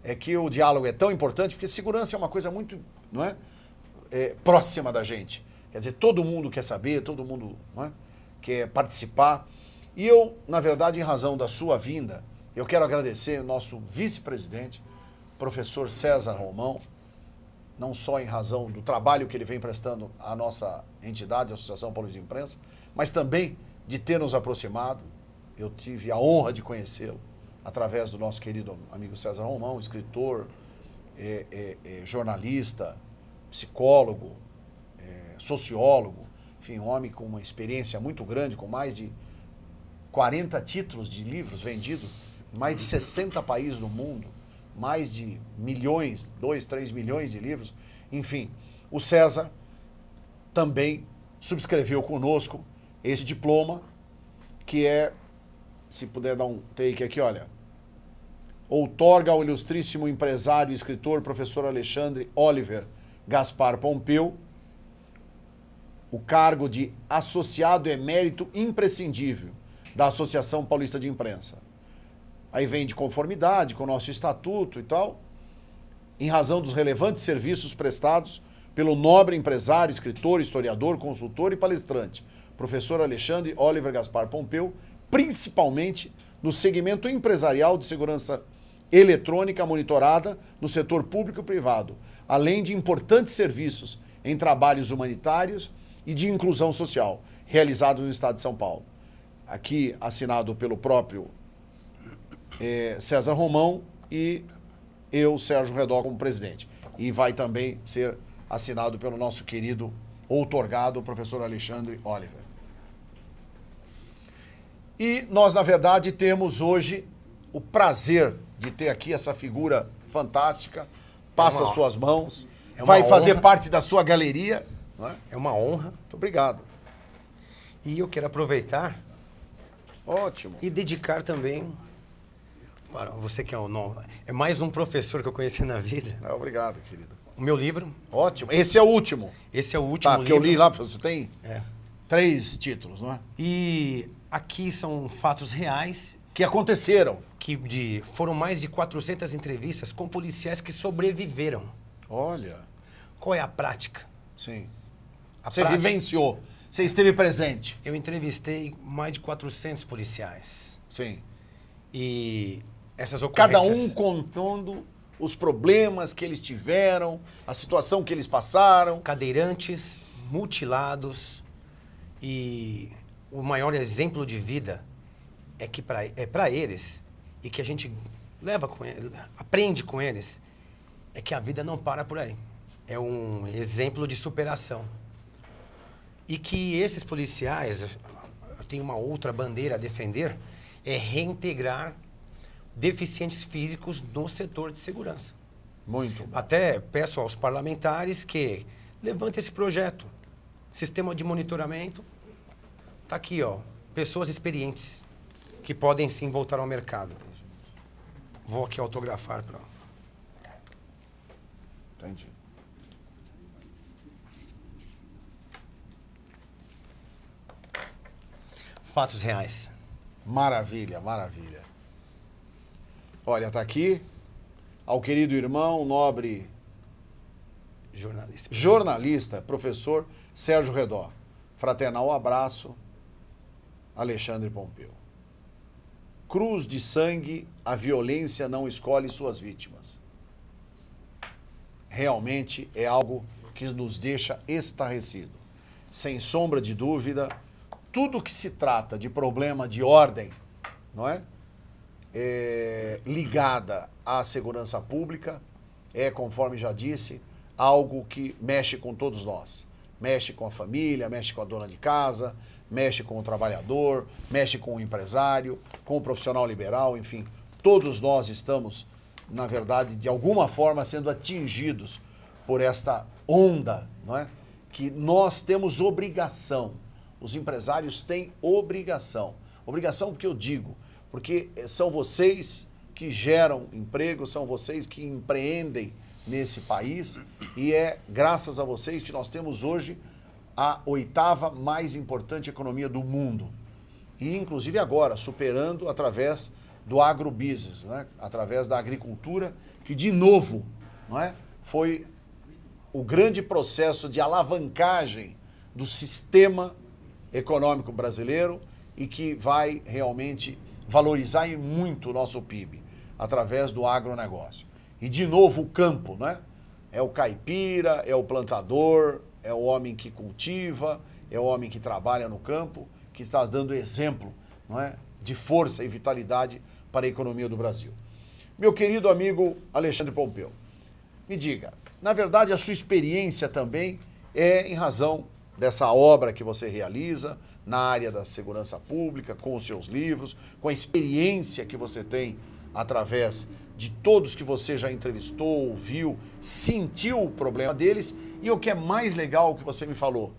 É que o diálogo é tão importante, porque segurança é uma coisa muito, não é? Próxima da gente. Quer dizer, todo mundo quer saber, todo mundo, não é? Quer participar. E eu, na verdade, em razão da sua vinda, eu quero agradecer o nosso vice-presidente, professor César Romão, não só em razão do trabalho que ele vem prestando à nossa entidade, a Associação Paulista de Imprensa, mas também de ter nos aproximado. Eu tive a honra de conhecê-lo através do nosso querido amigo César Romão, escritor, jornalista, psicólogo, sociólogo, enfim, um homem com uma experiência muito grande, com mais de 40 títulos de livros vendidos, em mais de 60 países do mundo, mais de milhões, 2, 3 milhões de livros. Enfim, o César também subscreveu conosco esse diploma, que é, se puder dar um take aqui, olha, outorga ao ilustríssimo empresário e escritor professor Alexandre Oliver Gaspar Pompeu o cargo de associado emérito imprescindível da Associação Paulista de Imprensa. Aí vem de conformidade com o nosso estatuto e tal, em razão dos relevantes serviços prestados pelo nobre empresário, escritor, historiador, consultor e palestrante, professor Alexandre Oliver Gaspar Pompeu, principalmente no segmento empresarial de segurança eletrônica monitorada no setor público e privado, além de importantes serviços em trabalhos humanitários e de inclusão social, realizados no estado de São Paulo. Aqui assinado pelo próprio César Romão e eu, Sérgio Redó, como presidente. E vai também ser assinado pelo nosso querido outorgado, professor Alexandre Oliver. E nós, na verdade, temos hoje o prazer de ter aqui essa figura fantástica, passa as suas mãos, vai fazer parte da sua galeria. Não é? É uma honra. Muito obrigado. E eu quero aproveitar... Ótimo. E dedicar também... Para você que é mais um professor que eu conheci na vida. Obrigado, querido. O meu livro. Ótimo. Esse é o último. Esse é o último livro. Porque eu li lá, você tem 3 títulos, não é? E aqui são fatos reais. Que aconteceram. Foram mais de 400 entrevistas com policiais que sobreviveram. Olha. Qual é a prática? Sim. Você vivenciou. Você esteve presente. Eu entrevistei mais de 400 policiais. Sim. E essas Cada ocorrências... um contando os problemas que eles tiveram, a situação que eles passaram. Cadeirantes, mutilados, e o maior exemplo de vida é que para eles, e que a gente leva com eles, aprende com eles, é que a vida não para por aí. É um exemplo de superação. E que esses policiais, tem uma outra bandeira a defender, é reintegrar deficientes físicos no setor de segurança. Muito bom. Até peço aos parlamentares que levantem esse projeto. Sistema de monitoramento. Está aqui, ó. Pessoas experientes que podem sim voltar ao mercado. Vou aqui autografar para... Entendi. Fatos reais. Maravilha, maravilha. Olha, tá aqui ao querido irmão, nobre jornalista, professor Sérgio Redó. Fraternal abraço, Alexandre Pompeu. Cruz de sangue, a violência não escolhe suas vítimas. Realmente é algo que nos deixa estarrecido. Sem sombra de dúvida, tudo que se trata de problema de ordem, não é? Ligada à segurança pública, conforme já disse, algo que mexe com todos nós. Mexe com a família, mexe com a dona de casa, mexe com o trabalhador, mexe com o empresário, com o profissional liberal, enfim. Todos nós estamos, na verdade, de alguma forma sendo atingidos por esta onda, não é? Que nós temos obrigação. Os empresários têm obrigação. Obrigação porque eu digo, porque são vocês que geram emprego, são vocês que empreendem nesse país e é graças a vocês que nós temos hoje a 8ª mais importante economia do mundo. E inclusive agora, superando através do agrobusiness, né? Através da agricultura, que de novo, não é? Foi o grande processo de alavancagem do sistema econômico brasileiro e que vai realmente valorizar muito o nosso PIB através do agronegócio. E de novo o campo, né? É o caipira, é o plantador, é o homem que cultiva, é o homem que trabalha no campo, que está dando exemplo, não é? De força e vitalidade para a economia do Brasil. Meu querido amigo Alexandre Pompeu, me diga, na verdade a sua experiência também é em razão dessa obra que você realiza na área da segurança pública, com os seus livros, com a experiência que você tem através de todos que você já entrevistou, ouviu, sentiu o problema deles. E o que é mais legal que você me falou,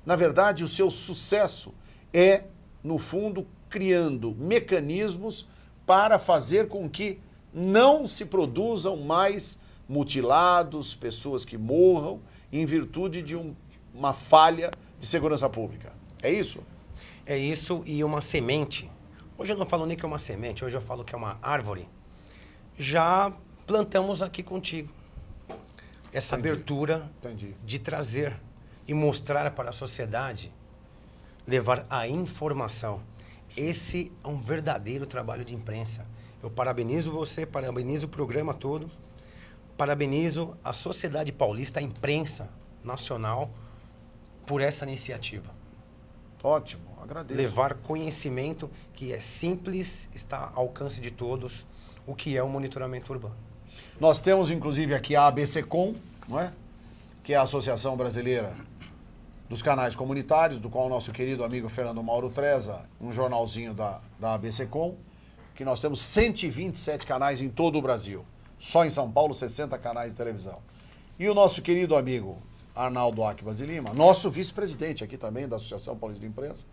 na verdade o seu sucesso é, no fundo, criando mecanismos para fazer com que não se produzam mais mutilados, pessoas que morram em virtude de uma falha de segurança pública. É isso? É isso, e uma semente. Hoje eu não falo nem que é uma semente, hoje eu falo que é uma árvore. Já plantamos aqui contigo essa abertura de trazer e mostrar para a sociedade, levar a informação. Esse é um verdadeiro trabalho de imprensa. Eu parabenizo você, parabenizo o programa todo, parabenizo a sociedade paulista, a imprensa nacional, por essa iniciativa. Ótimo, agradeço. Levar conhecimento que é simples, está ao alcance de todos, o que é o monitoramento urbano. Nós temos, inclusive, aqui a ABCCom, não é? Que é a Associação Brasileira dos Canais Comunitários, do qual o nosso querido amigo Fernando Mauro Treza, um jornalzinho da ABCCom, que nós temos 127 canais em todo o Brasil. Só em São Paulo, 60 canais de televisão. E o nosso querido amigo Arnaldo Acbas de Lima, nosso vice-presidente aqui também da Associação Paulista de Imprensa,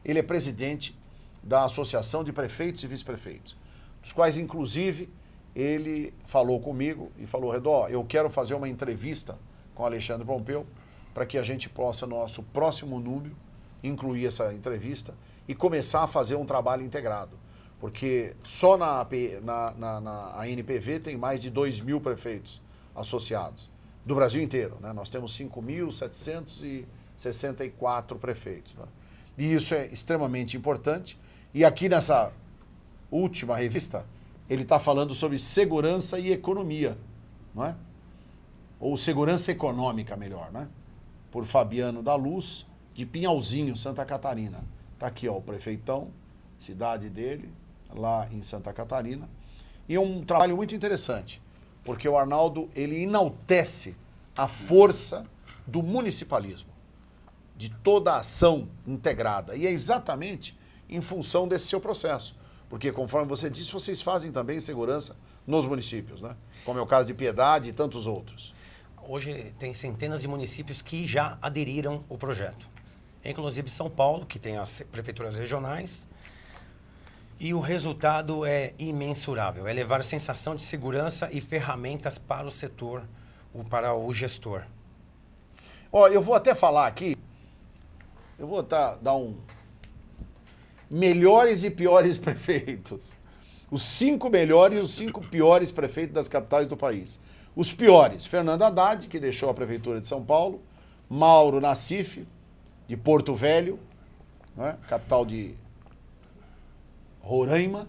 ele é presidente da Associação de Prefeitos e Vice-Prefeitos, dos quais, inclusive, ele falou comigo e falou, Redó, eu quero fazer uma entrevista com o Alexandre Pompeu para que a gente possa, no nosso próximo número, incluir essa entrevista e começar a fazer um trabalho integrado. Porque só na ANPV tem mais de 2.000 prefeitos associados, do Brasil inteiro, né? Nós temos 5.764 prefeitos, né? E isso é extremamente importante. E aqui nessa última revista, ele está falando sobre segurança e economia, não é? Ou segurança econômica, melhor, né? Por Fabiano da Luz, de Pinhalzinho, Santa Catarina. Está aqui, ó, o prefeitão, cidade dele, lá em Santa Catarina. E é um trabalho muito interessante, porque o Arnaldo, ele enaltece a força do municipalismo, de toda a ação integrada. E é exatamente em função desse seu processo. Porque, conforme você disse, vocês fazem também segurança nos municípios, né? Como é o caso de Piedade e tantos outros. Hoje tem centenas de municípios que já aderiram ao projeto. Inclusive São Paulo, que tem as prefeituras regionais. E o resultado é imensurável. É levar sensação de segurança e ferramentas para o setor, para o gestor. Ó, eu vou até falar aqui, eu vou dar um... melhores e piores prefeitos. Os 5 melhores e os 5 piores prefeitos das capitais do país. Os piores, Fernando Haddad, que deixou a prefeitura de São Paulo, Mauro Nassif, de Porto Velho, né, capital de Roraima,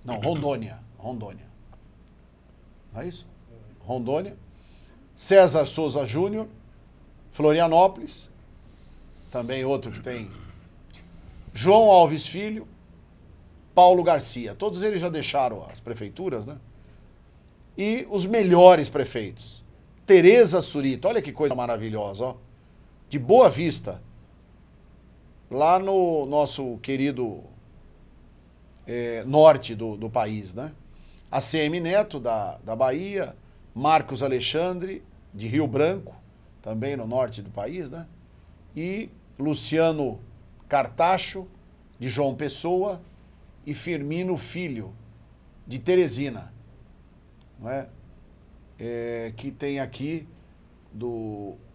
não, Rondônia, não é isso? Rondônia, César Souza Júnior, Florianópolis, também outro que tem, João Alves Filho, Paulo Garcia, todos eles já deixaram as prefeituras, né? E os melhores prefeitos, Tereza Surita, olha que coisa maravilhosa, ó, de Boa Vista, lá no nosso querido norte do país, né? ACM Neto, da Bahia, Marcos Alexandre, de Rio Branco, também no norte do país, né? E Luciano Cartacho, de João Pessoa, e Firmino Filho, de Teresina, não é? Que tem aqui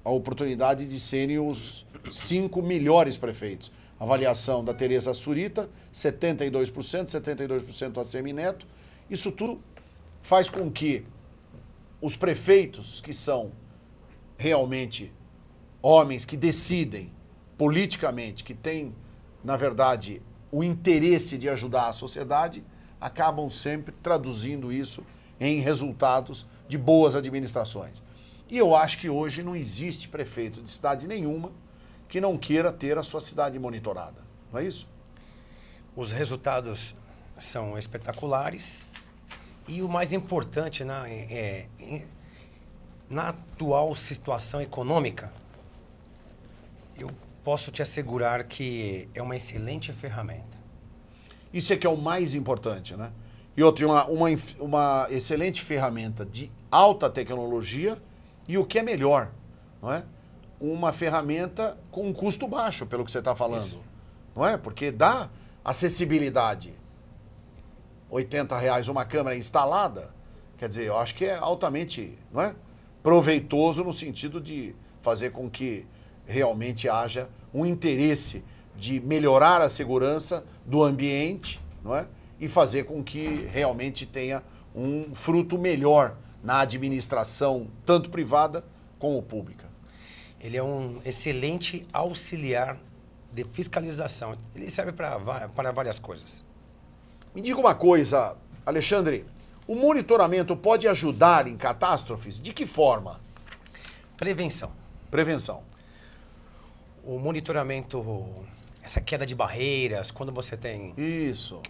a oportunidade de serem os 5 melhores prefeitos. Avaliação da Tereza Surita, 72% ACM Neto. Isso tudo faz com que os prefeitos, que são realmente homens que decidem politicamente, que têm, na verdade, o interesse de ajudar a sociedade, acabam sempre traduzindo isso em resultados de boas administrações. E eu acho que hoje não existe prefeito de cidade nenhuma que não queira ter a sua cidade monitorada. Não é isso? Os resultados são espetaculares e o mais importante na atual situação econômica, eu posso te assegurar que é uma excelente ferramenta. Isso é que é o mais importante, né? E outra, uma excelente ferramenta de alta tecnologia e o que é melhor, não é? Uma ferramenta com um custo baixo, pelo que você está falando. Isso. Não é? Porque dá acessibilidade. R$80 uma câmera instalada, quer dizer, eu acho que é altamente, não é? Proveitoso no sentido de fazer com que realmente haja um interesse de melhorar a segurança do ambiente, não é? E fazer com que realmente tenha um fruto melhor na administração, tanto privada como pública. Ele é um excelente auxiliar de fiscalização. Ele serve para várias coisas. Me diga uma coisa, Alexandre, o monitoramento pode ajudar em catástrofes? De que forma? Prevenção. Prevenção. O monitoramento, essa queda de barreiras, quando você tem... Isso.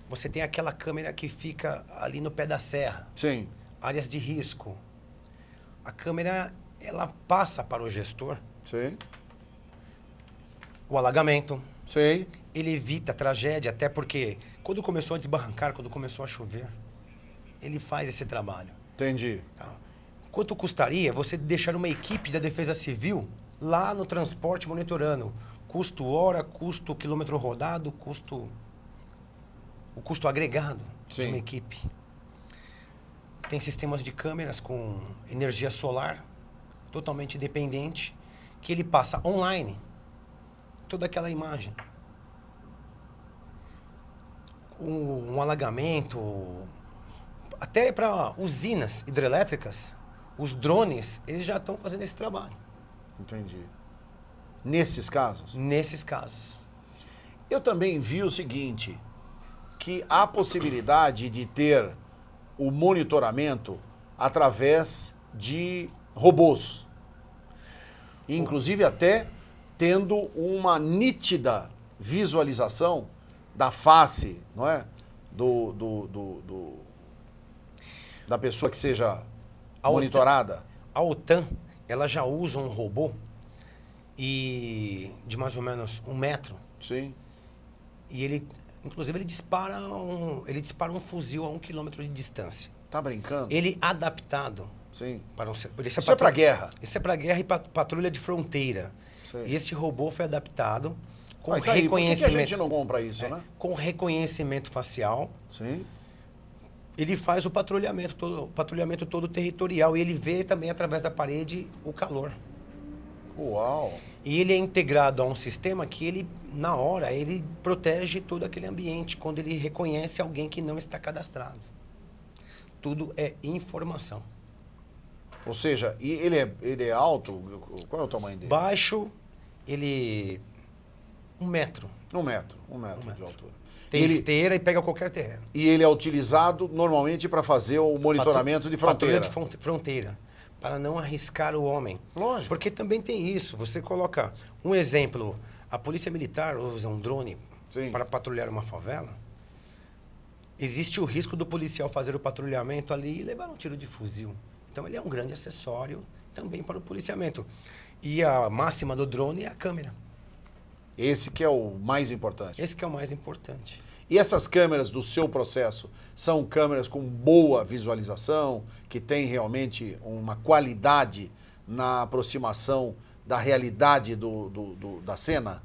Você tem aquela câmera que fica ali no pé da serra. Sim. Áreas de risco. A câmera, ela passa para o gestor. Sim. O alagamento. Sim. Ele evita a tragédia, até porque quando começou a desbarrancar, quando começou a chover, ele faz esse trabalho. Entendi. Tá? Quanto custaria você deixar uma equipe da Defesa Civil lá no transporte monitorando? Custo hora, custo quilômetro rodado, o custo agregado de uma equipe. Tem sistemas de câmeras com energia solar, totalmente independente, que ele passa online toda aquela imagem. Um alagamento, até para usinas hidrelétricas, os drones, eles já estão fazendo esse trabalho. Entendi. Nesses casos? Nesses casos. Eu também vi o seguinte, que há possibilidade de ter o monitoramento através de robôs. Inclusive até tendo uma nítida visualização da face, não é? Da pessoa que seja monitorada. A OTAN, ela já usa um robô de mais ou menos 1 metro. Sim. E ele, inclusive, ele dispara um fuzil a 1 quilômetro de distância. Tá brincando? Ele adaptado. Sim. Para Isso é para guerra. Isso é para guerra e patrulha de fronteira. Sim. E esse robô foi adaptado com Tá aí, reconhecimento. por que a gente não compra isso, né? Com reconhecimento facial. Sim. Ele faz o patrulhamento todo territorial e ele vê também através da parede o calor. Uau! E ele é integrado a um sistema que ele, na hora, ele protege todo aquele ambiente quando ele reconhece alguém que não está cadastrado. Tudo é informação. Ou seja, e ele é alto? Qual é o tamanho dele? Baixo, ele... 1 metro. 1 metro. 1 metro de altura. Tem esteira e pega qualquer terreno. E ele é utilizado normalmente para fazer o monitoramento de fronteira. Patrulha de fronteira. Para não arriscar o homem. Lógico. Porque também tem isso. Você coloca um exemplo. A polícia militar usa um drone para patrulhar uma favela. Existe o risco do policial fazer o patrulhamento ali e levar um tiro de fuzil. Então ele é um grande acessório também para o policiamento. E a máxima do drone é a câmera. Esse que é o mais importante. Esse que é o mais importante. E essas câmeras do seu processo são câmeras com boa visualização, que tem realmente uma qualidade na aproximação da realidade da cena?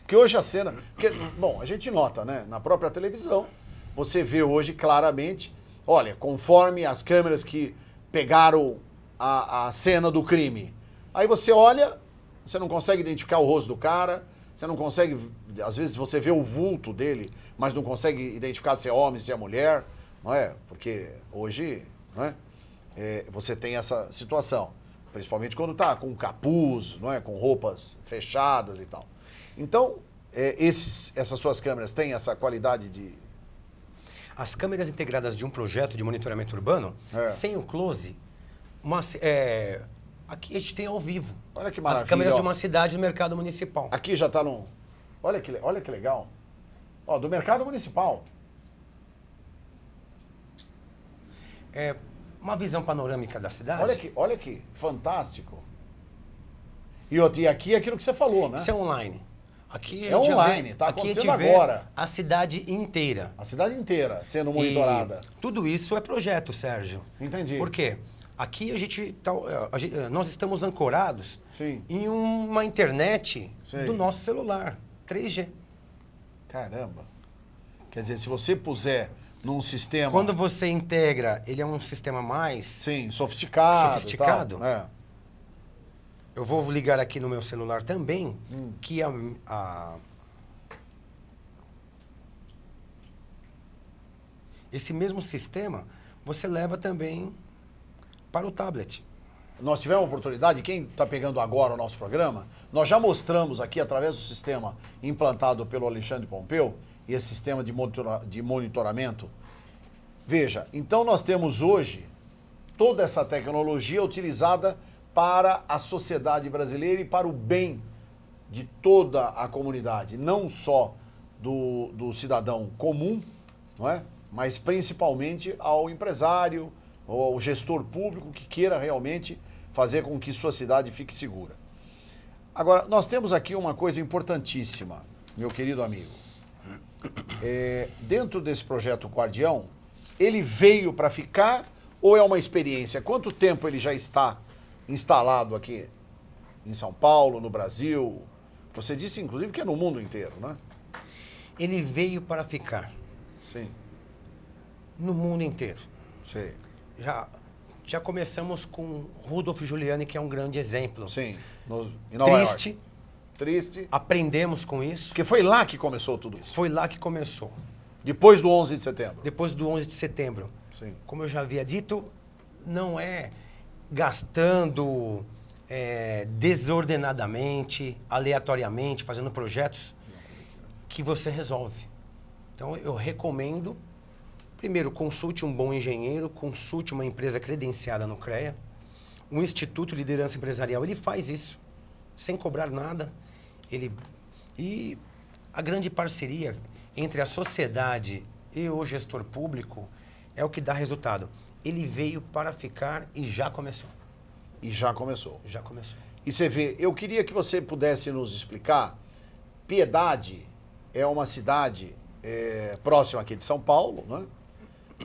Porque hoje a cena... bom, a gente nota, né? Na própria televisão, você vê hoje claramente, olha, conforme as câmeras que pegaram a cena do crime. Aí você olha, você não consegue identificar o rosto do cara, você não consegue, às vezes você vê o vulto dele, mas não consegue identificar se é homem, se é mulher, não é? Porque hoje, não é? Você tem essa situação, principalmente quando está com capuz, não é? Com roupas fechadas e tal. Então, essas suas câmeras têm essa qualidade de... As câmeras integradas de um projeto de monitoramento urbano, sem o close, aqui a gente tem ao vivo. Olha que maravilha. As câmeras de uma cidade do mercado municipal. Aqui já está no... Olha que legal. Ó, do mercado municipal. É uma visão panorâmica da cidade. Olha aqui, fantástico. E aqui é aquilo que você falou, né? Isso é online. Aqui é online, está acontecendo agora. A cidade inteira. A cidade inteira sendo monitorada. E tudo isso é projeto, Sérgio. Entendi. Por quê? Aqui nós estamos ancorados em uma internet do nosso celular, 3G. Caramba. Quer dizer, se você puser num sistema... Quando você integra, ele é um sistema mais... Sim, sofisticado. Tal. Eu vou ligar aqui no meu celular também, que esse mesmo sistema você leva também para o tablet. Nós tivemos a oportunidade, quem está pegando agora o nosso programa, nós já mostramos aqui através do sistema implantado pelo Alexandre Pompeu, e esse sistema de monitoramento. Veja, então nós temos hoje toda essa tecnologia utilizada para a sociedade brasileira e para o bem de toda a comunidade, não só do cidadão comum, não é? Mas principalmente ao empresário ou ao gestor público que queira realmente fazer com que sua cidade fique segura. Agora, nós temos aqui uma coisa importantíssima, meu querido amigo. Dentro desse projeto Guardião, ele veio para ficar ou é uma experiência? Quanto tempo ele já está instalado aqui em São Paulo, no Brasil? Você disse, inclusive, que é no mundo inteiro, né? Ele veio para ficar. Sim. No mundo inteiro. Sim. Já começamos com Rudolf Giuliani, que é um grande exemplo. Sim. Em Nova York. Triste. Aprendemos com isso. Porque foi lá que começou tudo isso. Foi lá que começou. Depois do 11 de setembro. Depois do 11 de setembro. Sim. Como eu já havia dito, não é gastando desordenadamente, aleatoriamente, fazendo projetos que você resolve. Então, eu recomendo, primeiro, consulte um bom engenheiro, consulte uma empresa credenciada no CREA. O Instituto de Liderança Empresarial, ele faz isso, sem cobrar nada. E a grande parceria entre a sociedade e o gestor público é o que dá resultado. Ele veio para ficar e já começou. E já começou. Já começou. E você vê, eu queria que você pudesse nos explicar, Piedade é uma cidade próxima aqui de São Paulo, né?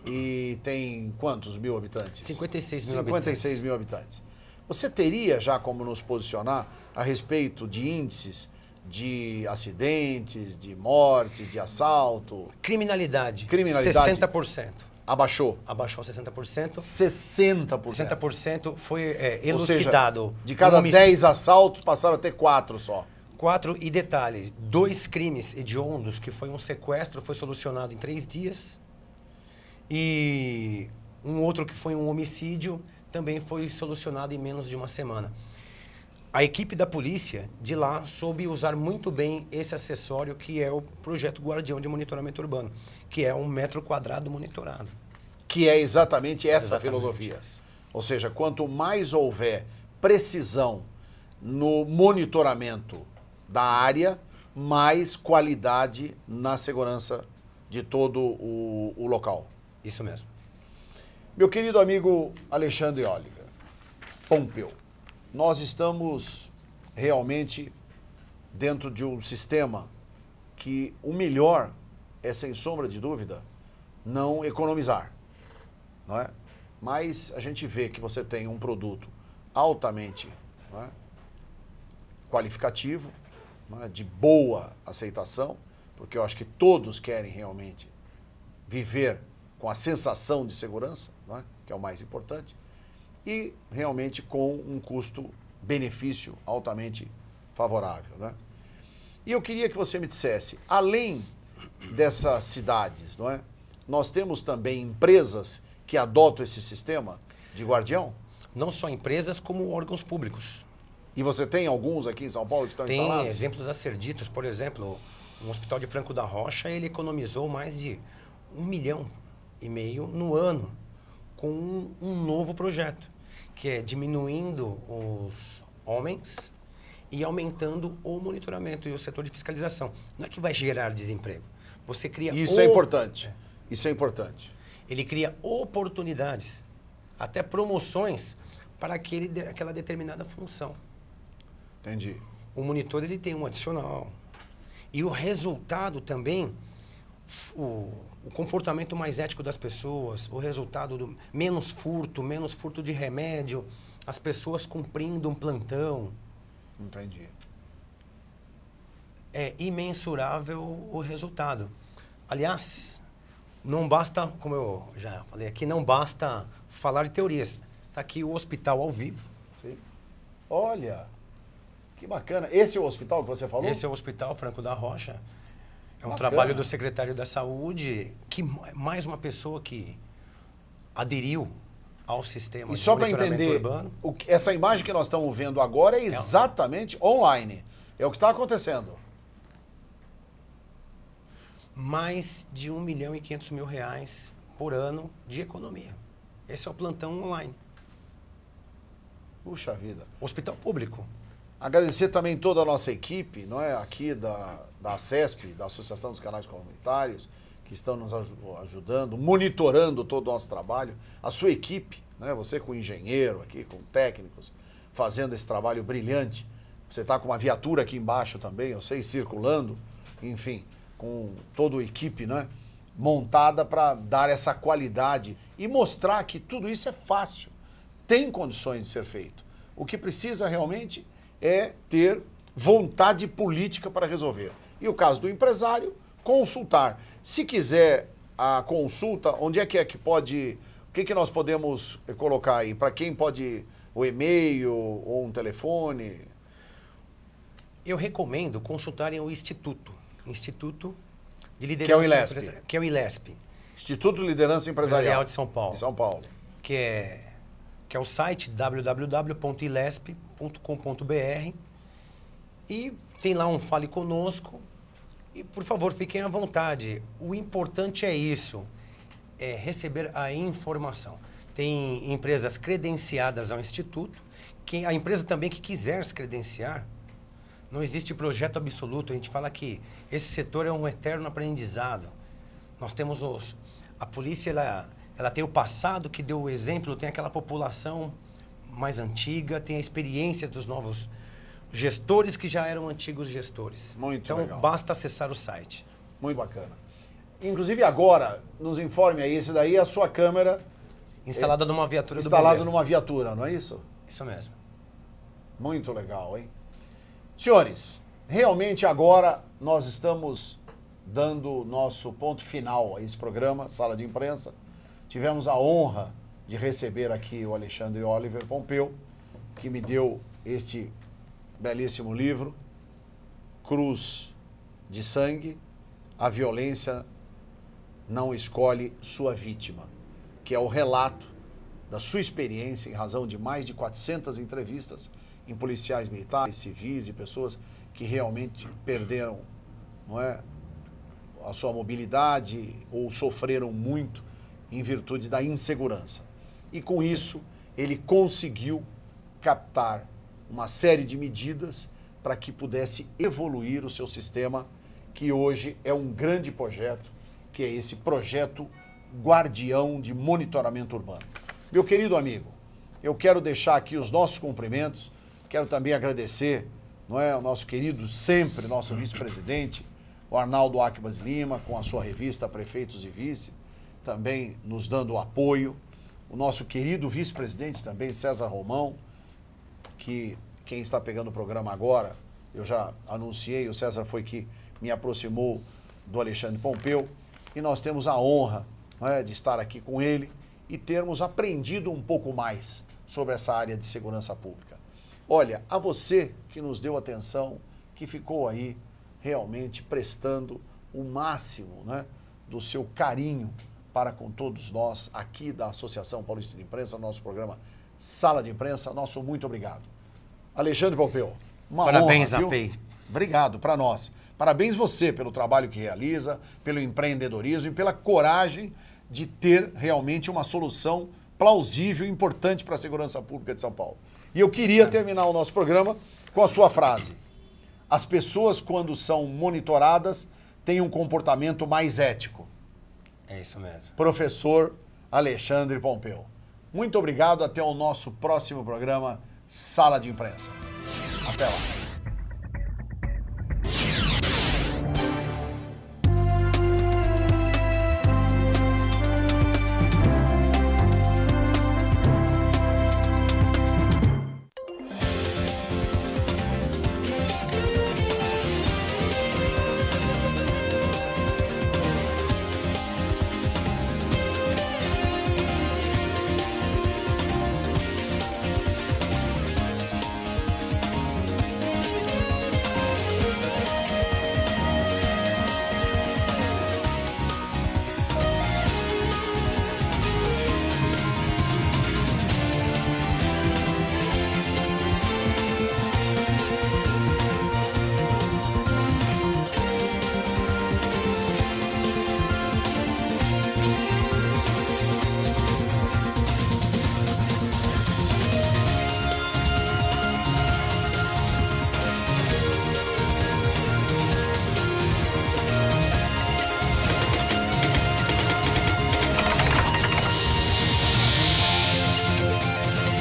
E tem quantos mil habitantes? 56 mil 56 mil habitantes. Você teria já como nos posicionar a respeito de índices de acidentes, de mortes, de assalto? Criminalidade. 60%. Abaixou? Abaixou 60%. 60%. 60% foi elucidado. Ou seja, de cada 10 assaltos, passaram a ter 4 só. 4, e detalhe, 2 crimes hediondos, que foi um sequestro, foi solucionado em 3 dias. E um outro que foi um homicídio, também foi solucionado em menos de uma semana. A equipe da polícia de lá soube usar muito bem esse acessório que é o projeto Guardião de Monitoramento Urbano, que é 1 metro quadrado monitorado. Que é exatamente essa filosofia. Ou seja, quanto mais houver precisão no monitoramento da área, mais qualidade na segurança de todo o local. Isso mesmo. Meu querido amigo Alexandre Oliver, Pompeu, nós estamos realmente dentro de um sistema que o melhor é, sem sombra de dúvida, não economizar, não é? Mas a gente vê que você tem um produto altamente, não é, qualificativo, não é, de boa aceitação, porque eu acho que todos querem realmente viver com a sensação de segurança, não é, que é o mais importante, e realmente com um custo-benefício altamente favorável, né? E eu queria que você me dissesse, além dessas cidades, não é? Nós temos também empresas que adotam esse sistema de guardião? Não só empresas, como órgãos públicos. E você tem alguns aqui em São Paulo que estão instalados? Tem exemplos a ser ditos. Por exemplo, no Hospital de Franco da Rocha, ele economizou mais de 1,5 milhão no ano com um novo projeto, que é diminuindo os homens e aumentando o monitoramento e o setor de fiscalização. Não é que vai gerar desemprego. Você cria... Isso é importante. Isso é importante. Ele cria oportunidades, até promoções para aquela determinada função. Entendi. O monitor ele tem um adicional. E o resultado também, o comportamento mais ético das pessoas, o resultado do menos furto de remédio, as pessoas cumprindo um plantão. Entendi. É imensurável o resultado. Aliás, não basta, como eu já falei aqui, não basta falar de teorias. Está aqui o hospital ao vivo. Sim. Olha, que bacana. Esse é o hospital que você falou? Esse é o Hospital Franco da Rocha. É um Bacana. trabalho do secretário da Saúde, que mais uma pessoa que aderiu ao sistema E de só para monitoramento entender, urbano. essa imagem que nós estamos vendo agora é exatamente online. É o que está acontecendo. Mais de R$1.500.000 por ano de economia. Esse é o plantão online. Puxa vida. Hospital público. Agradecer também toda a nossa equipe, não é, aqui da ACESP, da Associação dos Canais Comunitários, que estão nos ajudando, monitorando todo o nosso trabalho. A sua equipe, né, você com engenheiro aqui, com técnicos, fazendo esse trabalho brilhante. Você está com uma viatura aqui embaixo também, eu sei, circulando, enfim, com toda a equipe, né, montada para dar essa qualidade e mostrar que tudo isso é fácil, tem condições de ser feito. O que precisa realmente é ter vontade política para resolver. E o caso do empresário, consultar. Se quiser a consulta, onde é que pode... O que nós podemos colocar aí? Para quem pode... O e-mail ou um telefone? Eu recomendo consultarem o Instituto de Liderança... Que é o ILESP. Que é o ILESP. Instituto de Liderança Empresarial. De São Paulo. De São Paulo. Que é o site www.ilesp.com.br, e tem lá um Fale Conosco, E, por favor, fiquem à vontade. O importante é isso, é receber a informação. Tem empresas credenciadas ao Instituto, a empresa também que quiser se credenciar, não existe projeto absoluto. A gente fala que esse setor é um eterno aprendizado. Nós temos a polícia, ela tem o passado que deu o exemplo, tem aquela população mais antiga, tem a experiência dos novos gestores que já eram antigos gestores. Muito então, legal. basta acessar o site. Muito bacana. Inclusive agora, nos informe aí, esse daí é a sua câmera... Instalada numa viatura do Instalada bombeiro. numa viatura, não é isso? Isso mesmo. Muito legal, hein? Senhores, realmente agora nós estamos dando o nosso ponto final a esse programa, Sala de Imprensa. Tivemos a honra de receber aqui o Alexandre Oliver Pompeu, que me deu este belíssimo livro, Cruz de Sangue, a violência não escolhe sua vítima, que é o relato da sua experiência em razão de mais de 400 entrevistas em policiais militares, civis e pessoas que realmente perderam, não é, a sua mobilidade ou sofreram muito em virtude da insegurança. E com isso, ele conseguiu captar uma série de medidas para que pudesse evoluir o seu sistema, que hoje é um grande projeto, que é esse projeto Guardião de Monitoramento Urbano. Meu querido amigo, eu quero deixar aqui os nossos cumprimentos, quero também agradecer, não é, o nosso querido, sempre nosso vice-presidente, o Arnaldo Acbas Lima, com a sua revista Prefeitos e Vice, também nos dando apoio, o nosso querido vice-presidente também, César Romão, que quem está pegando o programa agora, eu já anunciei, o César foi que me aproximou do Alexandre Pompeu, e nós temos a honra, não é, de estar aqui com ele e termos aprendido um pouco mais sobre essa área de segurança pública. Olha, a você que nos deu atenção, que ficou aí realmente prestando o máximo, né, do seu carinho para com todos nós aqui da Associação Paulista de Imprensa, nosso programa Sala de Imprensa, nosso muito obrigado. Alexandre Pompeu, uma Parabéns, honra, API. Obrigado para nós. Parabéns você pelo trabalho que realiza, pelo empreendedorismo e pela coragem de ter realmente uma solução plausível e importante para a segurança pública de São Paulo. E eu queria terminar o nosso programa com a sua frase. As pessoas, quando são monitoradas, têm um comportamento mais ético. É isso mesmo. Professor Alexandre Pompeu. Muito obrigado, até o nosso próximo programa Sala de Imprensa. Até lá.